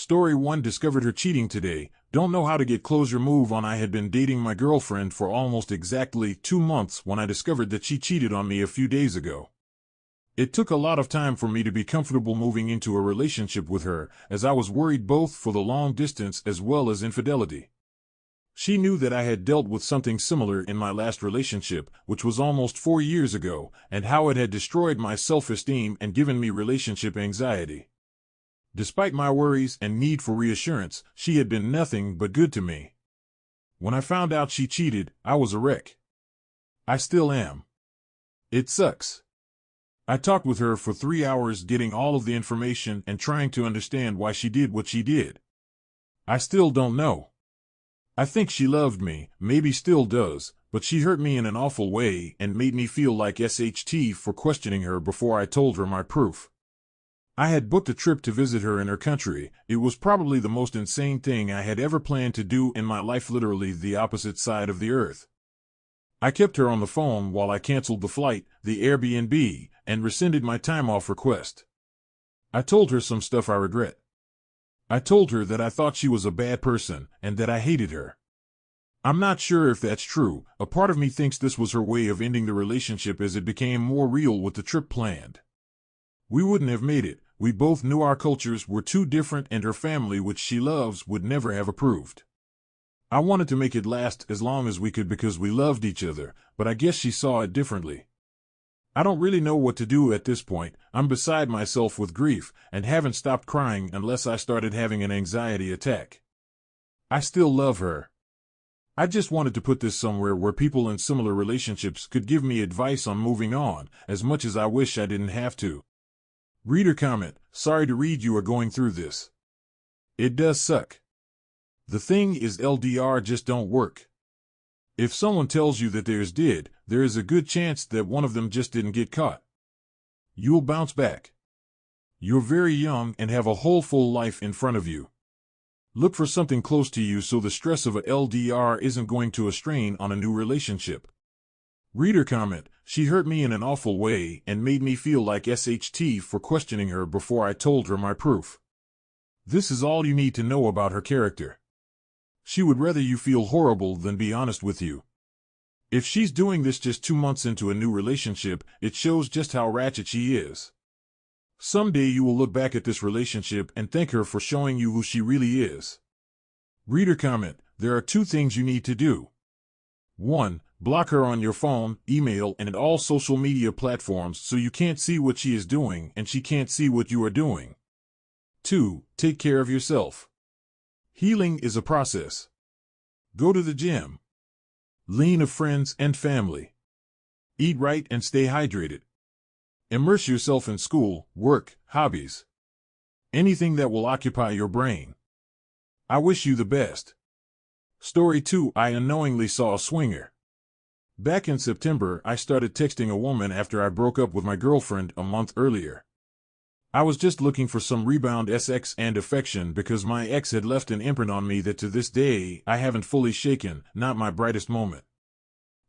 Story 1 discovered her cheating today. Don't know how to get closure. Move on. I had been dating my girlfriend for almost exactly 2 months when I discovered that she cheated on me a few days ago. It took a lot of time for me to be comfortable moving into a relationship with her, as I was worried both for the long distance as well as infidelity. She knew that I had dealt with something similar in my last relationship, which was almost 4 years ago, and how it had destroyed my self-esteem and given me relationship anxiety. Despite my worries and need for reassurance, she had been nothing but good to me. When I found out she cheated, I was a wreck. I still am. It sucks. I talked with her for 3 hours, getting all of the information and trying to understand why she did what she did. I still don't know. I think she loved me, maybe still does, but she hurt me in an awful way and made me feel like SHT for questioning her before I told her my proof. I had booked a trip to visit her in her country. It was probably the most insane thing I had ever planned to do in my life, literally the opposite side of the earth. I kept her on the phone while I canceled the flight, the Airbnb, and rescinded my time off request. I told her some stuff I regret. I told her that I thought she was a bad person and that I hated her. I'm not sure if that's true. A part of me thinks this was her way of ending the relationship as it became more real with the trip planned. We wouldn't have made it. We both knew our cultures were too different and her family, which she loves, would never have approved. I wanted to make it last as long as we could because we loved each other, but I guess she saw it differently. I don't really know what to do at this point. I'm beside myself with grief and haven't stopped crying unless I started having an anxiety attack. I still love her. I just wanted to put this somewhere where people in similar relationships could give me advice on moving on, as much as I wish I didn't have to. Reader comment: sorry to read you are going through this. It does suck. The thing is, LDR just don't work. If someone tells you that theirs did, there is a good chance that one of them just didn't get caught. You'll bounce back. You're very young and have a whole full life in front of you. Look for something close to you so the stress of a LDR isn't going to a strain on a new relationship. Reader comment: she hurt me in an awful way and made me feel like SHT for questioning her before I told her my proof. This is all you need to know about her character. She would rather you feel horrible than be honest with you. If she's doing this just 2 months into a new relationship, it shows just how ratchet she is. Someday you will look back at this relationship and thank her for showing you who she really is. Reader comment: there are 2 things you need to do. 1. Block her on your phone, email, and all social media platforms so you can't see what she is doing and she can't see what you are doing. 2. Take care of yourself. Healing is a process. Go to the gym. Lean of friends and family. Eat right and stay hydrated. Immerse yourself in school, work, hobbies. Anything that will occupy your brain. I wish you the best. Story 2: I unknowingly saw a swinger. Back in September, I started texting a woman after I broke up with my girlfriend a month earlier. I was just looking for some rebound sex and affection because my ex had left an imprint on me that to this day I haven't fully shaken, not my brightest moment.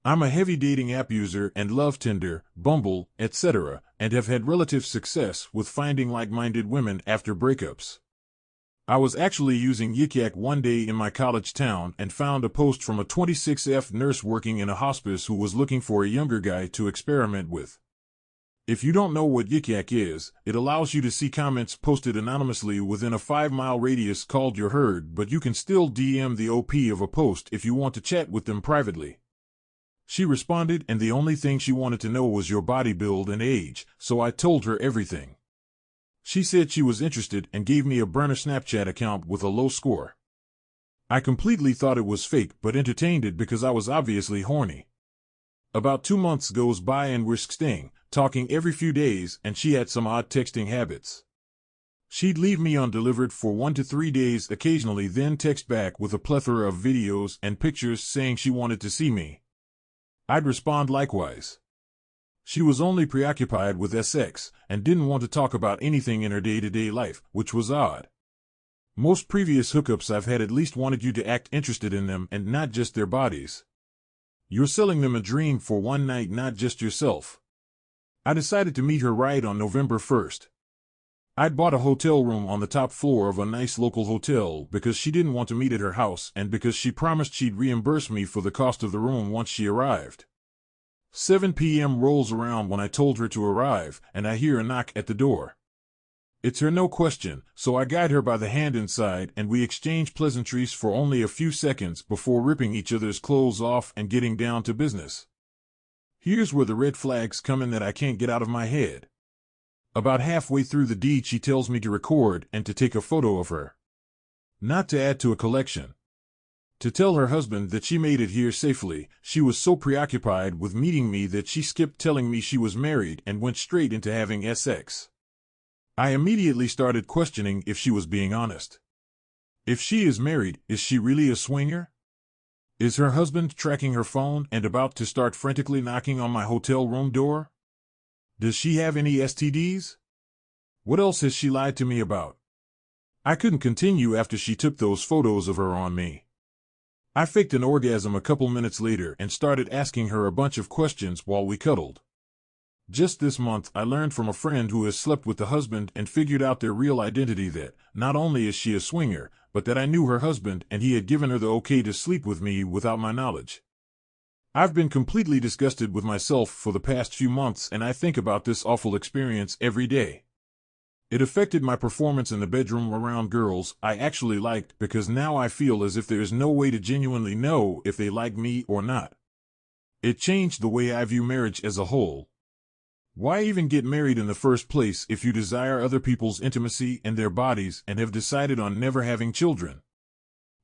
I'm a heavy dating app user and love Tinder, Bumble, etc., and have had relative success with finding like-minded women after breakups. I was actually using Yik Yak one day in my college town and found a post from a 26F nurse working in a hospice who was looking for a younger guy to experiment with. If you don't know what Yik Yak is, it allows you to see comments posted anonymously within a 5-mile radius called your herd, but you can still DM the OP of a post if you want to chat with them privately. She responded, and the only thing she wanted to know was your body build and age, so I told her everything. She said she was interested and gave me a burner Snapchat account with a low score. I completely thought it was fake but entertained it because I was obviously horny. About 2 months goes by and we're sexting, talking every few days, and she had some odd texting habits. She'd leave me undelivered for 1 to 3 days occasionally, then text back with a plethora of videos and pictures saying she wanted to see me. I'd respond likewise. She was only preoccupied with sex and didn't want to talk about anything in her day-to-day life, which was odd. Most previous hookups I've had at least wanted you to act interested in them and not just their bodies. You're selling them a dream for one night, not just yourself. I decided to meet her right on November 1st. I'd bought a hotel room on the top floor of a nice local hotel because she didn't want to meet at her house and because she promised she'd reimburse me for the cost of the room once she arrived. 7 p.m. rolls around when I told her to arrive, and I hear a knock at the door. It's her, no question, so I guide her by the hand inside and we exchange pleasantries for only a few seconds before ripping each other's clothes off and getting down to business. Here's where the red flags come in that I can't get out of my head. About halfway through the deed, she tells me to record and to take a photo of her. Not to add to a collection. To tell her husband that she made it here safely. She was so preoccupied with meeting me that she skipped telling me she was married and went straight into having sex. I immediately started questioning if she was being honest. If she is married, is she really a swinger? Is her husband tracking her phone and about to start frantically knocking on my hotel room door? Does she have any STDs? What else has she lied to me about? I couldn't continue after she took those photos of her on me. I faked an orgasm a couple minutes later and started asking her a bunch of questions while we cuddled. Just this month, I learned from a friend who has slept with the husband and figured out their real identity that, not only is she a swinger, but that I knew her husband and he had given her the okay to sleep with me without my knowledge. I've been completely disgusted with myself for the past few months and I think about this awful experience every day. It affected my performance in the bedroom around girls I actually liked because now I feel as if there is no way to genuinely know if they like me or not. It changed the way I view marriage as a whole. Why even get married in the first place if you desire other people's intimacy and their bodies and have decided on never having children?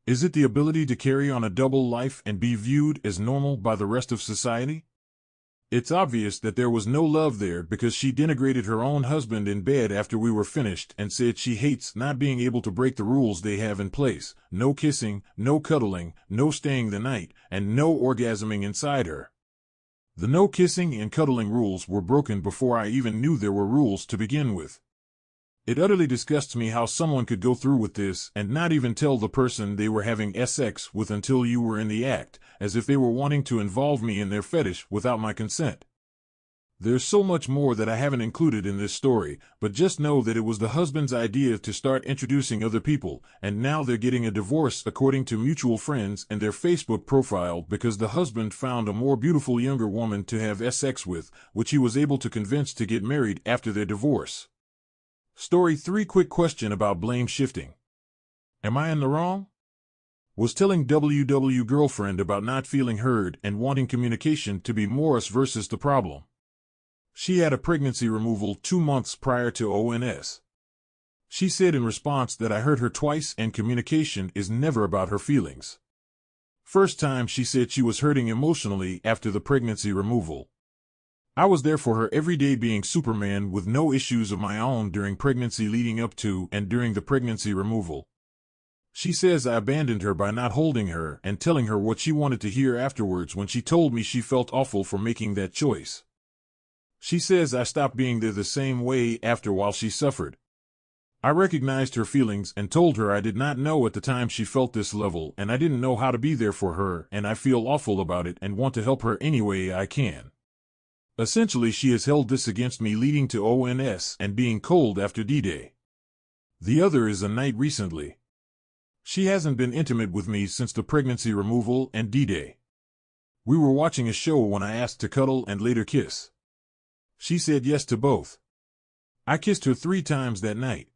Is it the ability to carry on a double life and be viewed as normal by the rest of society? It's obvious that there was no love there because she denigrated her own husband in bed after we were finished and said she hates not being able to break the rules they have in place. No kissing, no cuddling, no staying the night, and no orgasming inside her. The no kissing and cuddling rules were broken before I even knew there were rules to begin with. It utterly disgusts me how someone could go through with this and not even tell the person they were having sex with until you were in the act, as if they were wanting to involve me in their fetish without my consent. There's so much more that I haven't included in this story, but just know that it was the husband's idea to start introducing other people, and now they're getting a divorce according to mutual friends and their Facebook profile because the husband found a more beautiful younger woman to have sex with, which he was able to convince to get married after their divorce. Story 3. Quick question about blame shifting. Am I in the wrong? Was telling WW girlfriend about not feeling heard and wanting communication to be Morris versus the problem. She had a pregnancy removal 2 months prior to ONS. She said in response that I heard her twice and communication is never about her feelings. First time she said she was hurting emotionally after the pregnancy removal. I was there for her every day being Superman with no issues of my own during pregnancy leading up to and during the pregnancy removal. She says I abandoned her by not holding her and telling her what she wanted to hear afterwards when she told me she felt awful for making that choice. She says I stopped being there the same way after while she suffered. I recognized her feelings and told her I did not know at the time she felt this level and I didn't know how to be there for her and I feel awful about it and want to help her any way I can. Essentially, she has held this against me leading to ONS and being cold after D-Day. The other is a night recently. She hasn't been intimate with me since the pregnancy removal and D-Day. We were watching a show when I asked to cuddle and later kiss. She said yes to both. I kissed her 3 times that night.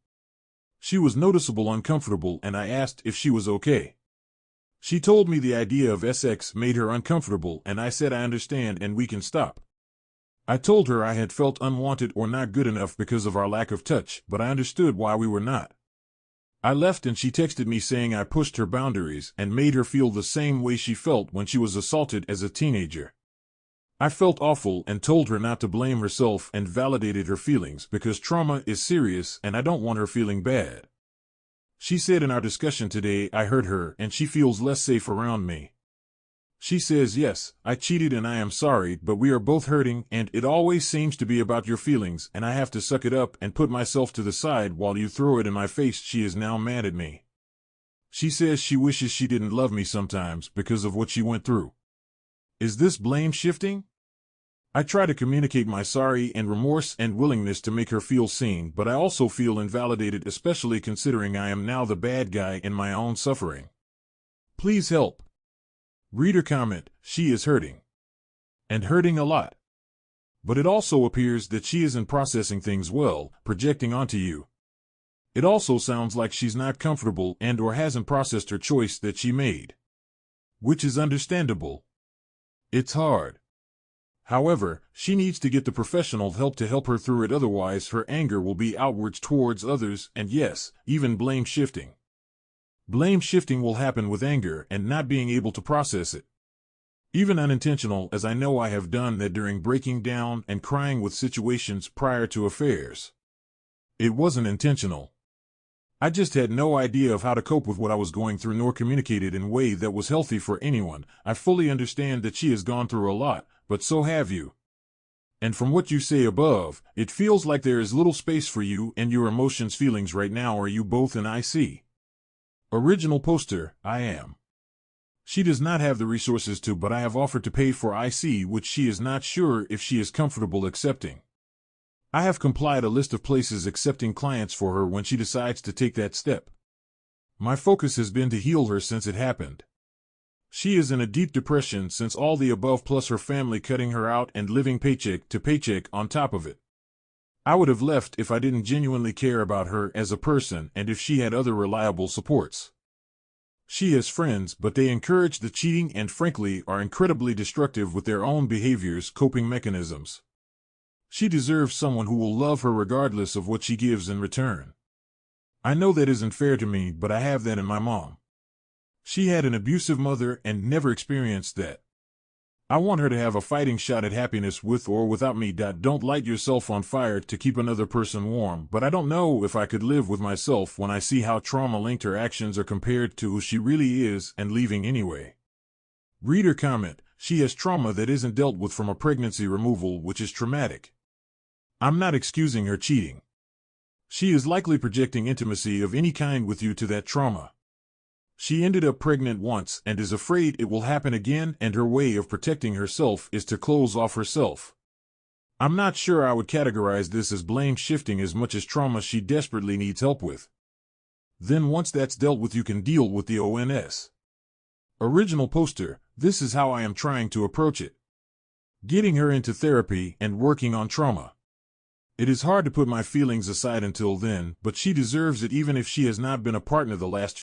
She was noticeable uncomfortable and I asked if she was okay. She told me the idea of sex made her uncomfortable and I said I understand and we can stop. I told her I had felt unwanted or not good enough because of our lack of touch, but I understood why we were not. I left and she texted me saying I pushed her boundaries and made her feel the same way she felt when she was assaulted as a teenager. I felt awful and told her not to blame herself and validated her feelings because trauma is serious and I don't want her feeling bad. She said in our discussion today I hurt her and she feels less safe around me. She says yes, I cheated and I am sorry, but we are both hurting and it always seems to be about your feelings and I have to suck it up and put myself to the side while you throw it in my face. She is now mad at me. She says she wishes she didn't love me sometimes because of what she went through. Is this blame shifting? I try to communicate my sorry and remorse and willingness to make her feel seen, but I also feel invalidated, especially considering I am now the bad guy in my own suffering. Please help. Reader comment, she is hurting. And hurting a lot. But it also appears that she isn't processing things well, projecting onto you. It also sounds like she's not comfortable and/or hasn't processed her choice that she made. Which is understandable. It's hard. However, she needs to get the professional help to help her through it, otherwise her anger will be outwards towards others and, yes, even blame shifting. Blame shifting will happen with anger and not being able to process it. Even unintentional, as I know I have done that during breaking down and crying with situations prior to affairs. It wasn't intentional. I just had no idea of how to cope with what I was going through nor communicate it in a way that was healthy for anyone. I fully understand that she has gone through a lot, but so have you. And from what you say above, it feels like there is little space for you and your emotions feelings right now. Are you both in IC? Original poster, I am. She does not have the resources to, but I have offered to pay for IC, which she is not sure if she is comfortable accepting. I have complied a list of places accepting clients for her when she decides to take that step. My focus has been to heal her since it happened. She is in a deep depression since all the above, plus her family cutting her out and living paycheck to paycheck on top of it. I would have left if I didn't genuinely care about her as a person and if she had other reliable supports. She has friends, but they encourage the cheating and frankly are incredibly destructive with their own behaviors, coping mechanisms. She deserves someone who will love her regardless of what she gives in return. I know that isn't fair to me, but I have that in my mom. She had an abusive mother and never experienced that. I want her to have a fighting shot at happiness with or without me. Don't light yourself on fire to keep another person warm, but I don't know if I could live with myself when I see how trauma-linked her actions are compared to who she really is and leaving anyway. Reader comment, she has trauma that isn't dealt with from a pregnancy removal, which is traumatic. I'm not excusing her cheating. She is likely projecting intimacy of any kind with you to that trauma. She ended up pregnant once and is afraid it will happen again, and her way of protecting herself is to close off herself. I'm not sure I would categorize this as blame shifting as much as trauma she desperately needs help with. Then once that's dealt with, you can deal with the ONS. Original poster, this is how I am trying to approach it. Getting her into therapy and working on trauma. It is hard to put my feelings aside until then, but she deserves it even if she has not been a partner the last